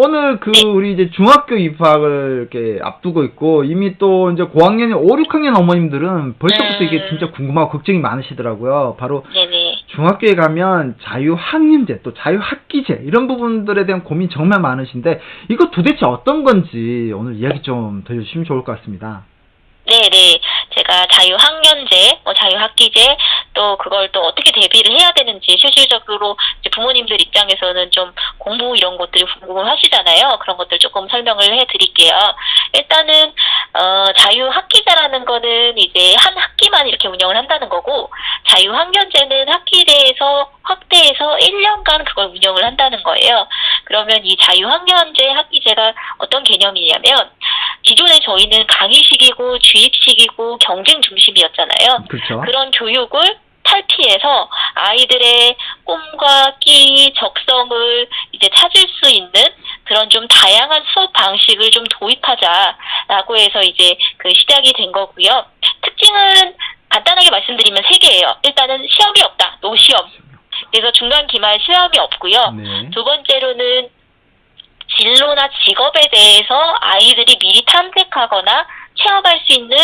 오늘 네. 우리 이제 중학교 입학을 이렇게 앞두고 있고, 이미 또 이제 고학년, 5, 6학년 어머님들은 벌써부터 이게 진짜 궁금하고 걱정이 많으시더라고요. 바로 네네. 중학교에 가면 자유학년제, 또 자유학기제, 이런 부분들에 대한 고민 정말 많으신데, 이거 도대체 어떤 건지 오늘 이야기 좀 들려주시면 좋을 것 같습니다. 네네. 제가 자유학년제, 자유학기제, 또 그걸 또 어떻게 대비를 해야 되는지 실질적으로 이제 부모님들 입장에서는 좀 공부 이런 것들이 궁금하시잖아요. 그런 것들 조금 설명을 해드릴게요. 일단은 자유학기제라는 거는 이제 한 학기만 이렇게 운영을 한다는 거고, 자유학년제는 학기에 대해서 확대해서 1년간 그걸 운영을 한다는 거예요. 그러면 이 자유학년제 학기제가 어떤 개념이냐면, 기존에 저희는 강의식이고 주입식이고 경쟁 중심이었잖아요. 그렇죠. 그런 교육을 탈피해서 아이들의 꿈과 끼, 적성을 이제 찾을 수 있는 그런 좀 다양한 수업 방식을 좀 도입하자라고 해서 이제 시작이 된 거고요. 특징은 간단하게 말씀드리면 3개예요. 일단은 시험이 없다. 노시험. 그래서 중간 기말 시험이 없고요. 네. 두 번째로는 진로나 직업에 대해서 아이들이 미리 탐색하거나 체험할 수 있는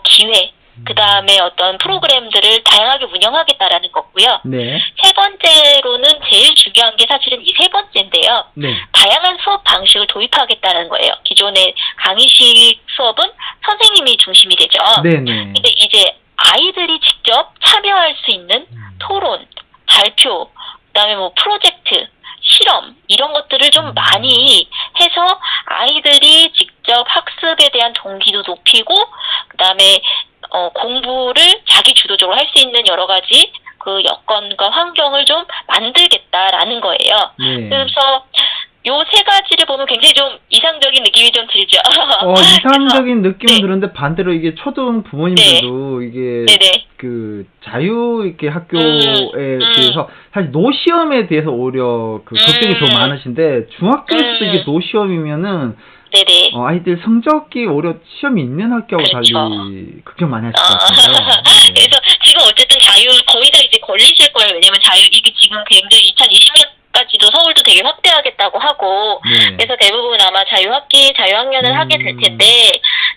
기회, 그 다음에 어떤 프로그램들을 다양하게 운영하겠다라는 거고요. 네. 세 번째로는 제일 중요한 게 사실은 이 세 번째인데요. 네. 다양한 수업 방식을 도입하겠다는 거예요. 기존의 강의식 수업은 선생님이 중심이 되죠. 네네. 근데 이제 아이들이 직접 참여할 수 있는 토론, 발표, 그다음에 프로젝트, 실험 이런 것들을 좀 많이 해서 아이들이 직접 학습에 대한 동기도 높이고, 그다음에 공부를 자기 주도적으로 할 수 있는 여러 가지 그 여건과 환경을 좀 만들겠다라는 거예요. 네. 그래서 요 3가지를 보면 굉장히 좀 이상적인 느낌이 좀 들죠. 이상적인 느낌은 네. 드는데 반대로 이게 초등 부모님들도 네. 이게 네네. 자유 이렇게 학교에 대해서 사실 노시험에 대해서 오히려 걱정이 더 많으신데, 중학교에서도 이게 노시험이면은 네네. 아이들 성적이 오히려 시험이 있는 학교하고 그렇죠. 달리 걱정 많이 하실 것 같아요. 네. 그래서 지금 어쨌든 자유 거의 다 이제 걸리실 거예요. 왜냐면 이게 지금 굉장히 2020년까지도 서울도 되게 확대하겠다고 하고, 네. 그래서 대부분 아마 자유학기, 자유학년을 하게 될 텐데,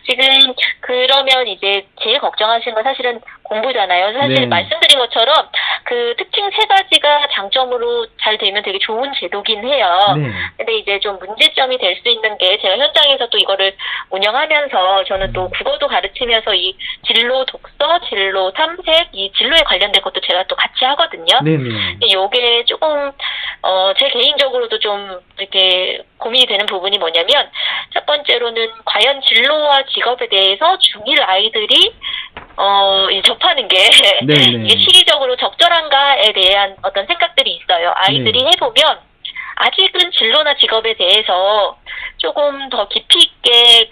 지금 그러면 이제 제일 걱정하시는 건 사실은 공부잖아요. 사실 네. 말씀드린 것처럼 그 특징 3가지가 장점으로 잘 되면 되게 좋은 제도긴 해요. 네. 근데 이제 좀 문제점이 될 수 있는 게, 제가 현장에서 또 이거를 운영하면서 저는 또 국어도 가르치면서 이 진로 독서, 진로 탐색, 이 진로에 관련된 것도 제가 또 같이 하거든요. 네네. 근데 요게 조금 제 개인적으로도 좀 이렇게 고민이 되는 부분이 뭐냐면, 첫 번째로는 과연 진로와 직업에 대해서 중1 아이들이 접하는 게 이게 시기적으로 적절한가에 대한 어떤 생각들이 있어요. 아이들이 해보면 아직은 진로나 직업에 대해서 조금 더 깊이 있게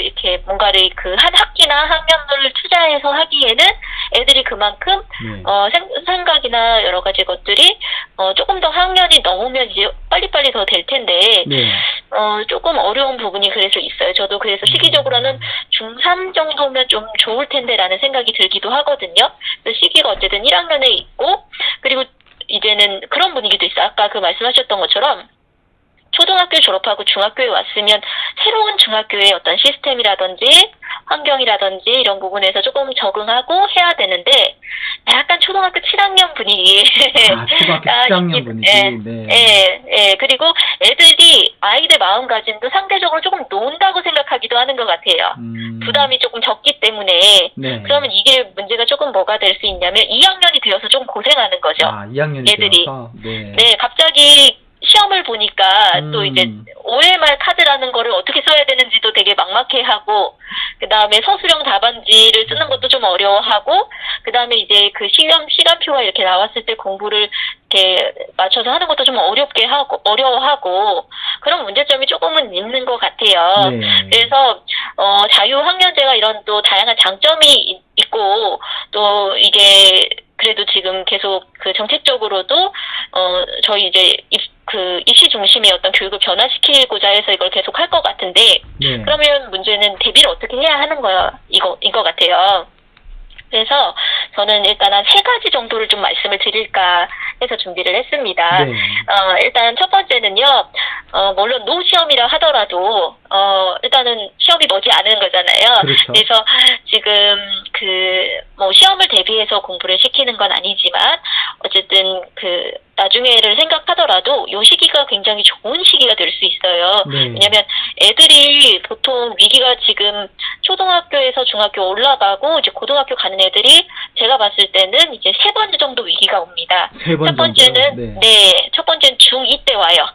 이렇게 뭔가를 한 학기나 학년을 투자해서 하기에는 애들이 그만큼 생각이나 여러 가지 것들이 조금 더 학년이 넘으면 이제 빨리빨리 더 될 텐데 조금 어려운 부분이 그래서 있어요. 저도 그래서 시기적으로는 중3 정도면 좀 좋을 텐데라는 생각이 들기도 하거든요. 그래서 시기가 어쨌든 1학년에 있고, 그리고 이제는 그런 분위기도 있어요. 아까 말씀하셨던 것처럼 초등학교 졸업하고 중학교에 왔으면 새로운 중학교의 어떤 시스템이라든지 환경이라든지 이런 부분에서 조금 적응하고 해야 되는데, 약간 초등학교 7학년 분위기. 초등학교 7학년 분위기. 네. 그리고 아이들 마음가짐도 상대적으로 조금 논다고 생각하기도 하는 것 같아요. 부담이 조금 적기 때문에. 그러면 이게 문제가 조금 뭐가 될 수 있냐면 2학년이 되어서 좀 고생하는 거죠. 2학년이 애들이. 되어서? 네, 갑자기 시험을 보니까 또 이제 OMR 카드라는 거를 어떻게 써야 되는지도 되게 막막해하고, 그 다음에 서술형 답안지를 쓰는 것도 좀 어려워하고, 그 다음에 이제 시간표가 이렇게 나왔을 때 공부를 이렇게 맞춰서 하는 것도 좀 어려워하고, 그런 문제점이 조금은 있는 것 같아요. 그래서 자유학년제가 이런 또 다양한 장점이 있고, 또 이게 그래도 지금 계속 정책적으로도 저희 이제 입시 중심의 어떤 교육을 변화시키고자 해서 이걸 계속 할 것 같은데, 그러면 문제는 대비를 어떻게 해야 하는 이인 것 같아요. 그래서 저는 일단 한 3가지 정도를 좀 말씀을 드릴까 해서 준비를 했습니다. 네. 일단 첫 번째는요, 물론 노시험이라 하더라도, 일단은 시험이 머지않은 거잖아요. 그렇죠. 그래서 지금 뭐 시험을 대비해서 공부를 시키는 건 아니지만, 어쨌든 나중에를 생각하더라도 요 시기가 굉장히 좋은 시기가 될 수 있어요. 네. 왜냐면 애들이 보통 위기가 지금 초등학교에서 중학교 올라가고 이제 고등학교 가는 애들이 제가 봤을 때는 이제 3번 정도 위기가 옵니다. 세 번 첫 번째는 정도요? 첫 번째는 중2 때 와요.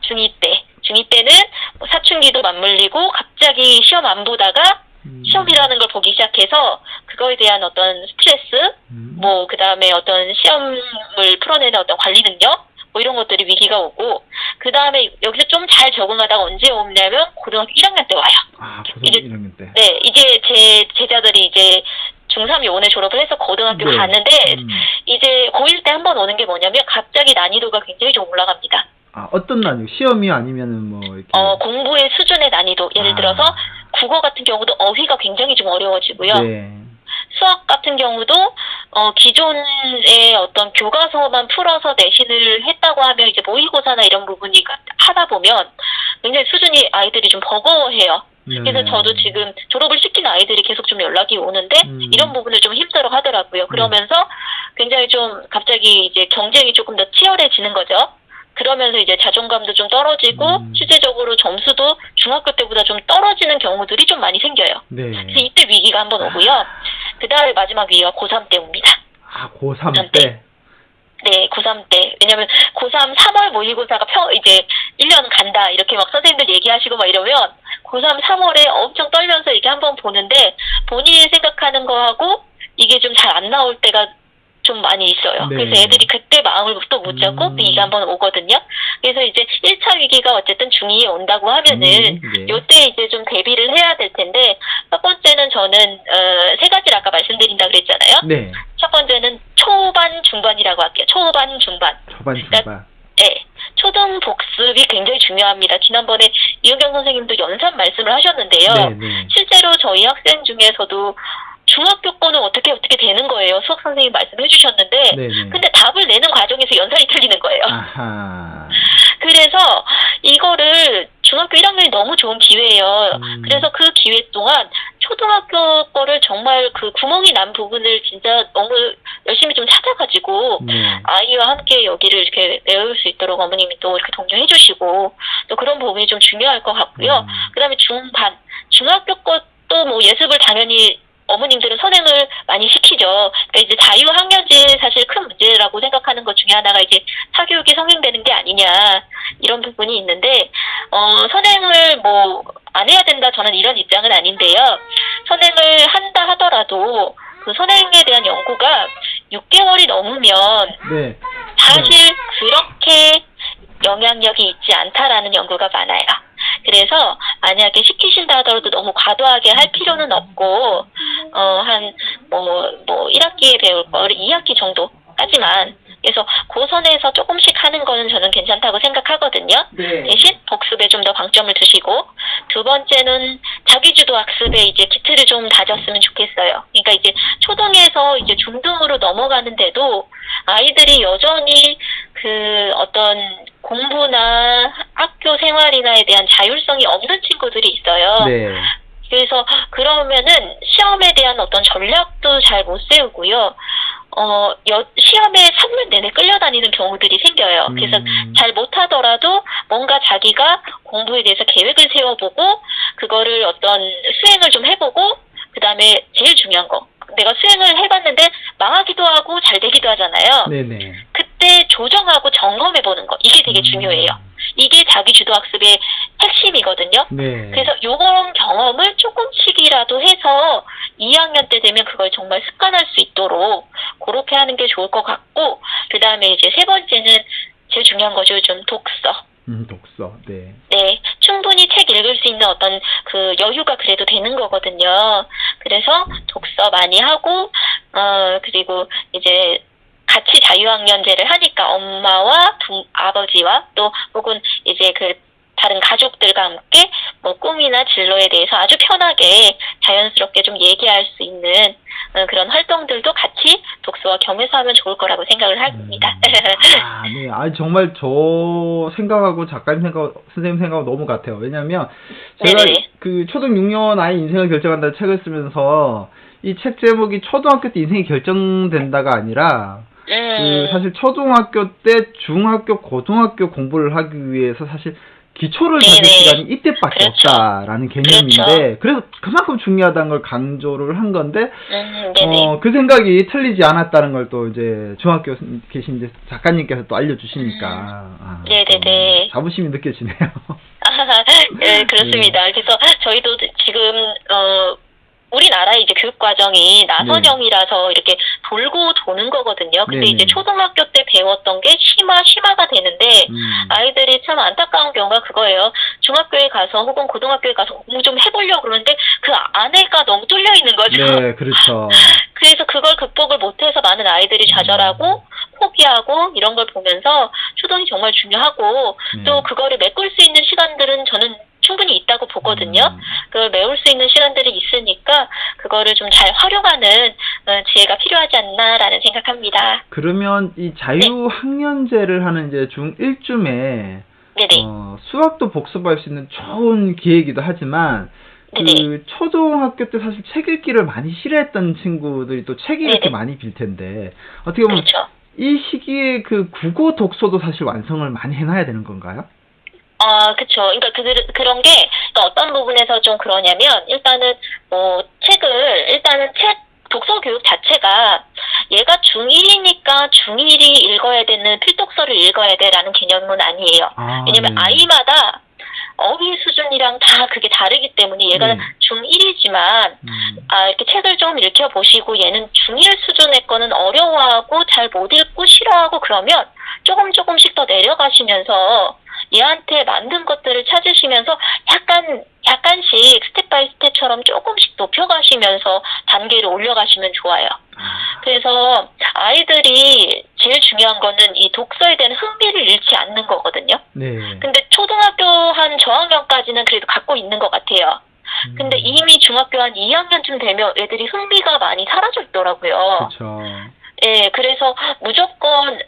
중2 때. 중2 때는 뭐 사춘기도 맞물리고 갑자기 시험 안 보다가 시험이라는 걸 보기 시작해서 그거에 대한 어떤 스트레스, 뭐 그다음에 어떤 시험을 풀어내는 어떤 관리 능력, 뭐 이런 것들이 위기가 오고, 그다음에 여기서 좀 잘 적응하다가 언제 오냐면 고등학교 1학년 때 와요. 아, 고등학교 1학년 때. 네, 이제 제 제자들이 이제 중3이 오늘 졸업을 해서 고등학교 네. 갔는데 이제 고1 때 한 번 오는 게 뭐냐면 갑자기 난이도가 굉장히 좀 올라갑니다. 아, 어떤 난이도? 시험이 아니면은 뭐 이렇게. 공부의 수준의 난이도. 예를 들어서 국어 같은 경우도 어휘가 굉장히 좀 어려워지고요. 네. 수학 같은 경우도 기존의 어떤 교과서만 풀어서 내신을 했다고 하면 이제 모의고사나 이런 부분이 하다 보면 굉장히 수준이 아이들이 좀 버거워해요. 그래서 저도 지금 졸업을 시킨 아이들이 계속 좀 연락이 오는데 이런 부분을 좀 힘들어 하더라고요. 그러면서 굉장히 좀 갑자기 이제 경쟁이 조금 더 치열해지는 거죠. 그러면서 이제 자존감도 좀 떨어지고 실제적으로 점수도 중학교 때보다 좀 떨어지는 경우들이 좀 많이 생겨요. 네. 그래서 이때 위기가 한번 오고요. 그 다음에 마지막 위기가 고3 때 옵니다. 아, 고3 때? 네, 고3 때. 왜냐면 고3 3월 모의고사가 이제 1년 간다 이렇게 막 선생님들 얘기하시고 막 이러면 고3 3월에 엄청 떨면서 이렇게 한번 보는데 본인이 생각하는 거하고 이게 좀 잘 안 나올 때가 좀 많이 있어요. 네. 그래서 애들이 그때 마음을 또 못 잡고 위기가 한번 오거든요. 그래서 이제 1차 위기가 어쨌든 중2에 온다고 하면은 네. 요때 이제 좀 대비를 해야 될 텐데 첫 번째는 저는 3가지를 아까 말씀드린다 그랬잖아요. 네. 첫 번째는 초반 중반이라고 할게요. 초반 중반. 초반 중반. 네. 초등 복습이 굉장히 중요합니다. 지난번에 이은경 선생님도 연산 말씀을 하셨는데요. 네, 네. 실제로 저희 학생 중에서도 중학교 거는 어떻게 되는 거예요. 수학 선생님 말씀해 주셨는데 네, 네. 근데 답을 내는 과정에서 연산이 틀리는 거예요. 아하. 그래서 이거를 중학교 1학년이 너무 좋은 기회예요. 그래서 그 기회 동안 초등학교 거를 정말 그 구멍이 난 부분을 진짜 너무 열심히 좀 찾아가지고 네. 아이와 함께 여기를 이렇게 외울 수 있도록 어머님이 또 이렇게 독려해 주시고 또 그런 부분이 좀 중요할 것 같고요. 그다음에 중학교 것도 뭐 예습을 당연히 어머님들은 선행을 많이 시키죠. 그러니까 이제 자유학년제 사실 큰 문제라고 생각하는 것 중에 하나가 이제 사교육이 성행되는 게 아니냐 이런 부분이 있는데 선행을 뭐 안 해야 된다 저는 이런 입장은 아닌데요. 선행을 한다 하더라도 그 선행에 대한 연구가 6개월이 넘으면 네. 사실 그렇게 영향력이 있지 않다라는 연구가 많아요. 그래서 만약에 시키신다 하더라도 너무 과도하게 할 필요는 없고 한 1학기에 배울 거를 2학기 정도까지만 그래서 고선에서 조금씩 하는 거는 저는 괜찮다고 생각하거든요. 네. 대신 복습에 좀 더 방점을 두시고 두 번째는 자기주도 학습에 이제 기틀을 좀 다졌으면 좋겠어요. 그러니까 이제 초등에서 이제 중등으로 넘어가는데도 아이들이 여전히 그 어떤 공부나 학교 생활이나에 대한 자율성이 없는 친구들이 있어요. 네. 그래서 그러면은 시험에 대한 어떤 전략도 잘 못 세우고요. 시험에 3년 내내 끌려다니는 경우들이 생겨요. 그래서 잘 못하더라도 뭔가 자기가 공부에 대해서 계획을 세워보고 그거를 어떤 수행을 좀 해보고 그 다음에 제일 중요한 거 내가 수행을 해봤는데 망하기도 하고 잘 되기도 하잖아요. 네네. 그때 조정하고 점검해보는 거 이게 되게 중요해요. 이게 자기주도 학습의 핵심이거든요. 네. 그래서 요런 경험을 조금씩이라도 해서 2학년 때 되면 그걸 정말 습관할 수 있도록 그렇게 하는 게 좋을 것 같고 그 다음에 이제 세 번째는 제일 중요한 거죠. 좀 독서. 독서. 네. 네, 충분히 책 읽을 수 있는 어떤 그 여유가 그래도 되는 거거든요. 그래서 독서 많이 하고 그리고 이제 같이 자유학년제를 하니까 엄마와 아버지와 또 혹은 이제 그 다른 가족들과 함께 뭐 꿈이나 진로에 대해서 아주 편하게 자연스럽게 좀 얘기할 수 있는 그런 활동들도 같이 독서와 정도와 겸해서 하면 좋을 거라고 생각을 합니다. 네. 정말 저 생각하고 작가님 생각, 선생님 생각하고 너무 같아요. 왜냐면 제가 네네. 그 초등 6년 아이 인생을 결정한다는 책을 쓰면서 이 책 제목이 초등학교 때 인생이 결정된다가 아니라 그 사실 초등학교 때 중학교, 고등학교 공부를 하기 위해서 사실 기초를 다질 시간이 이때밖에 그렇죠. 없다라는 개념인데 그래서 그만큼 중요하다는 걸 강조를 한 건데 네네. 그 생각이 틀리지 않았다는 걸 또 이제 중학교 계신 이제 작가님께서 또 알려주시니까 네네네. 자부심이 느껴지네요. 네, 그렇습니다. 그래서 저희도 지금 우리나라의 이제 교육 과정이 나선형이라서 이렇게 돌고 도는 거거든요. 근데 이제 초등학교 때 배웠던 게 심화가 되는데 아이들이 참 안타까운 경우가 그거예요. 중학교에 가서 혹은 고등학교에 가서 공부 좀 해보려고 그러는데 그 안에가 너무 뚫려 있는 거죠. 네, 그렇죠. 그래서 그걸 극복을 못해서 많은 아이들이 좌절하고 포기하고 이런 걸 보면서 초등이 정말 중요하고 또 그거를 메꿀 수 있는 시간들은 저는 충분히 있다고 보거든요. 그걸 메울 수 있는 시간들이 있으니까 그거를 좀 잘 활용하는 지혜가 필요하지 않나라는 생각합니다. 그러면 이 자유학년제를 하는 이제 중1쯤에 수학도 복습할 수 있는 좋은 기회이기도 하지만 그 초등학교 때 사실 책 읽기를 많이 싫어했던 친구들이 또 책이 이렇게 많이 빌 텐데 어떻게 보면 이 시기에 그 국어 독서도 사실 완성을 많이 해놔야 되는 건가요? 그쵸. 그러니까 그런 게 어떤 부분에서 좀 그러냐면 일단은 책 독서 교육 자체가 얘가 중1이니까 중1이 읽어야 되는 필독서를 읽어야 돼라는 개념은 아니에요. 왜냐면 아이마다 어휘 수준이랑 다 그게 다르기 때문에 얘가 중1이지만 이렇게 책을 좀 읽혀보시고 얘는 중1 수준의 거는 어려워하고 잘 못 읽고 싫어하고 그러면 조금씩 더 내려가시면서 얘한테 맞는 것들을 찾으시면서 약간씩 스텝 바이 스텝처럼 조금씩 높여가시면서 단계를 올려가시면 좋아요. 그래서 아이들이 제일 중요한 거는 이 독서에 대한 흥미를 잃지 않는 거거든요. 근데 초등학교 한 저학년까지는 그래도 갖고 있는 것 같아요. 근데 이미 중학교 한 2학년쯤 되면 애들이 흥미가 많이 사라져 있더라고요. 그렇죠. 예, 그래서 무조건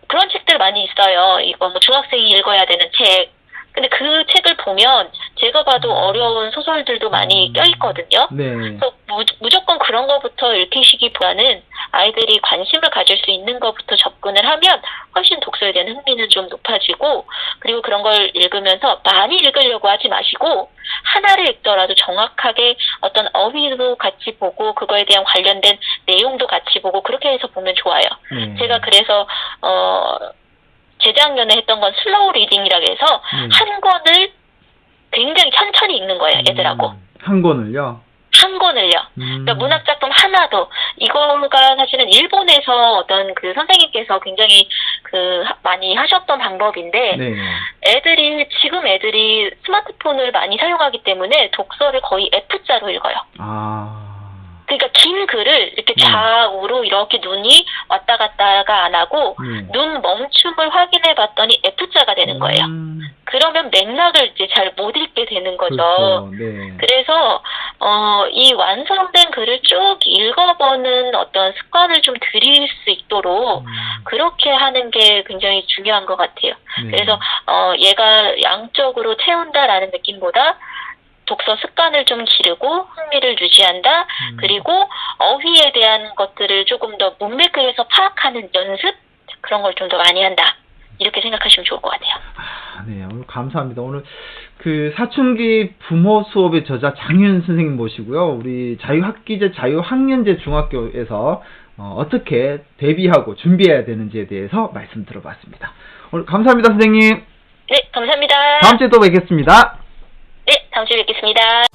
그런 책들 많이 있어요. 이거 뭐 중학생이 읽어야 되는 책. 근데 그 책을 보면 제가 봐도 어려운 소설들도 많이 껴있거든요. 그래서 무조건 그런 거부터 읽히시기보다는 아이들이 관심을 가질 수 있는 것부터 접근을 하면 훨씬 독서에 대한 흥미는 좀 높아지고 그리고 그런 걸 읽으면서 많이 읽으려고 하지 마시고 하나를 읽더라도 정확하게 어떤 어휘도 같이 보고 그거에 대한 관련된 내용도 같이 보고 그렇게 해서 보면 좋아요. 제가 그래서 재작년에 했던 건 슬로우 리딩이라고 해서 한 권을 굉장히 천천히 읽는 거예요, 애들하고. 한 권을요? 한 권을요. 그러니까 문학작품 하나도. 이거가 사실은 일본에서 어떤 그 선생님께서 굉장히 많이 하셨던 방법인데, 지금 애들이 스마트폰을 많이 사용하기 때문에 독서를 거의 F자로 읽어요. 그러니까 긴 글을 이렇게 좌우로 이렇게 눈이 왔다 갔다가 안 하고 눈 멈춤을 확인해 봤더니 F자가 되는 거예요. 그러면 맥락을 이제 잘 못 읽게 되는 거죠. 그래서 이 완성된 글을 쭉 읽어보는 어떤 습관을 좀 들일 수 있도록 그렇게 하는 게 굉장히 중요한 것 같아요. 그래서 얘가 양적으로 채운다라는 느낌보다 독서 습관을 좀 기르고 흥미를 유지한다. 그리고 어휘에 대한 것들을 조금 더 문맥에서 파악하는 연습 그런 걸 좀 더 많이 한다. 이렇게 생각하시면 좋을 것 같아요. 네, 오늘 감사합니다. 오늘 그 사춘기 부모 수업의 저자 장윤 선생님 모시고요. 우리 자유학기제, 자유학년제 중학교에서 어떻게 대비하고 준비해야 되는지에 대해서 말씀 들어봤습니다. 오늘 감사합니다, 선생님. 네, 감사합니다. 다음 주에 또 뵙겠습니다. 네, 다음 주에 뵙겠습니다.